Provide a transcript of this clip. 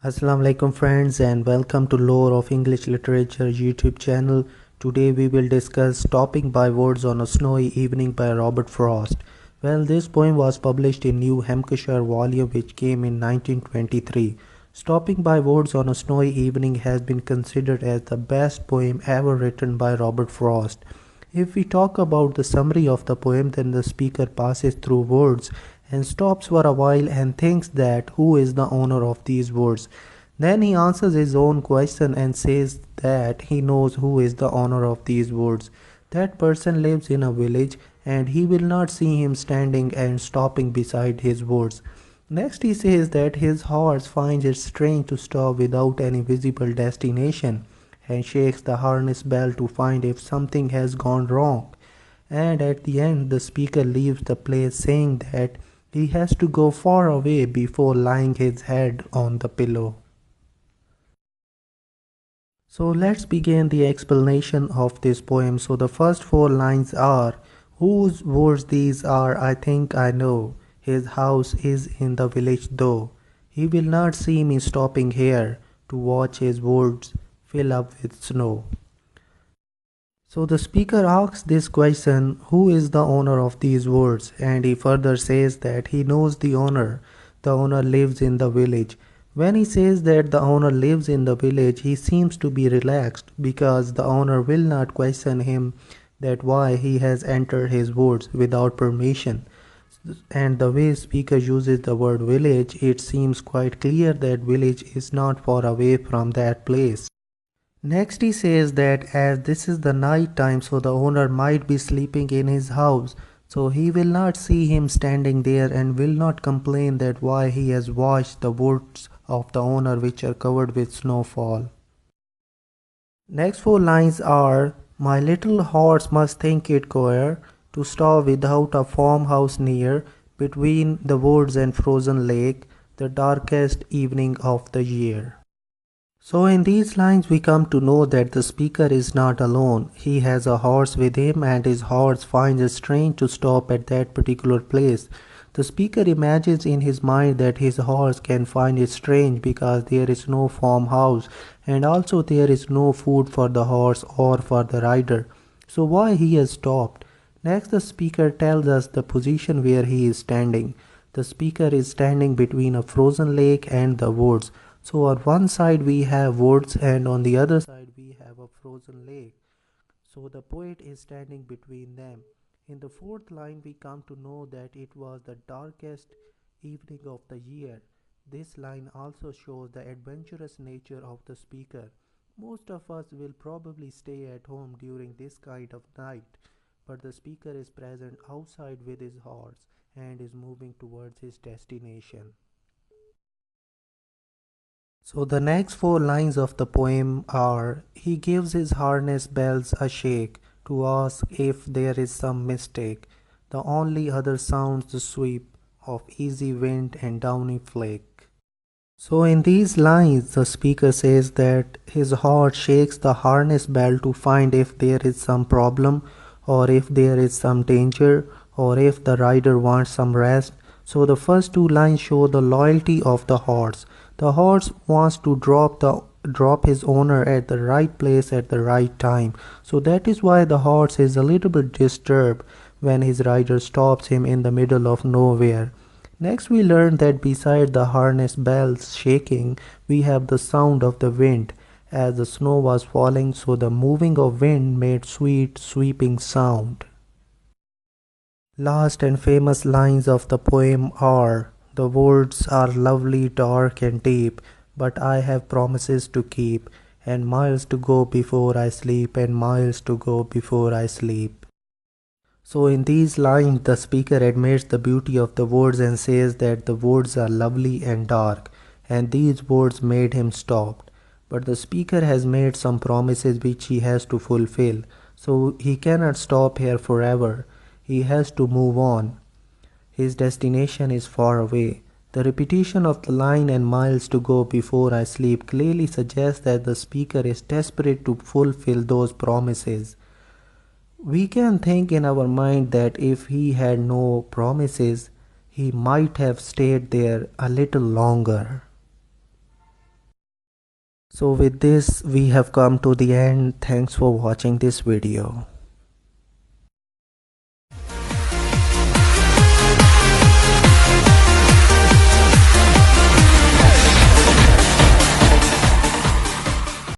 Assalamu alaikum friends and welcome to Lore of English Literature YouTube channel. Today we will discuss Stopping by Woods on a Snowy Evening by Robert Frost. Well, this poem was published in New Hampshire volume which came in 1923. Stopping by Woods on a Snowy Evening has been considered as the best poem ever written by Robert Frost. If we talk about the summary of the poem, then the speaker passes through woods and stops for a while and thinks that who is the owner of these woods. Then he answers his own question and says that he knows who is the owner of these woods. That person lives in a village and he will not see him standing and stopping beside his woods. Next he says that his horse finds it strange to stop without any visible destination and shakes the harness bell to find if something has gone wrong. And at the end, the speaker leaves the place saying that he has to go far away before laying his head on the pillow. So let's begin the explanation of this poem. So the first four lines are, whose woods these are I think I know. His house is in the village though. He will not see me stopping here to watch his woods fill up with snow. So the speaker asks this question, who is the owner of these woods? And he further says that he knows the owner. The owner lives in the village. When he says that the owner lives in the village, he seems to be relaxed because the owner will not question him that why he has entered his woods without permission. And the way speaker uses the word village, it seems quite clear that village is not far away from that place. Next he says that as this is the night time, so the owner might be sleeping in his house, so he will not see him standing there and will not complain that why he has washed the woods of the owner which are covered with snowfall. Next four lines are, my little horse must think it queer to stop without a farmhouse near, between the woods and frozen lake, the darkest evening of the year. So in these lines we come to know that the speaker is not alone. He has a horse with him and his horse finds it strange to stop at that particular place. The speaker imagines in his mind that his horse can find it strange because there is no farmhouse and also there is no food for the horse or for the rider. So why he has stopped? Next the speaker tells us the position where he is standing. The speaker is standing between a frozen lake and the woods. So on one side we have woods and on the other side we have a frozen lake. So the poet is standing between them. In the fourth line we come to know that it was the darkest evening of the year. This line also shows the adventurous nature of the speaker. Most of us will probably stay at home during this kind of night, but the speaker is present outside with his horse and is moving towards his destination. So the next four lines of the poem are, he gives his harness bells a shake to ask if there is some mistake. The only other sounds the sweep of easy wind and downy flake. So in these lines the speaker says that his heart shakes the harness bell to find if there is some problem or if there is some danger or if the rider wants some rest. So the first two lines show the loyalty of the horse. The horse wants to drop his owner at the right place at the right time. So that is why the horse is a little bit disturbed when his rider stops him in the middle of nowhere. Next we learn that beside the harness bells shaking, we have the sound of the wind. As the snow was falling, so the moving of wind made sweet sweeping sound. Last and famous lines of the poem are, the woods are lovely, dark and deep, but I have promises to keep, and miles to go before I sleep, and miles to go before I sleep. So in these lines the speaker admits the beauty of the woods and says that the woods are lovely and dark, and these words made him stop. But the speaker has made some promises which he has to fulfill, so he cannot stop here forever. He has to move on. His destination is far away. The repetition of the line and miles to go before I sleep clearly suggests that the speaker is desperate to fulfill those promises. We can think in our mind that if he had no promises, he might have stayed there a little longer. So with this we have come to the end. Thanks for watching this video.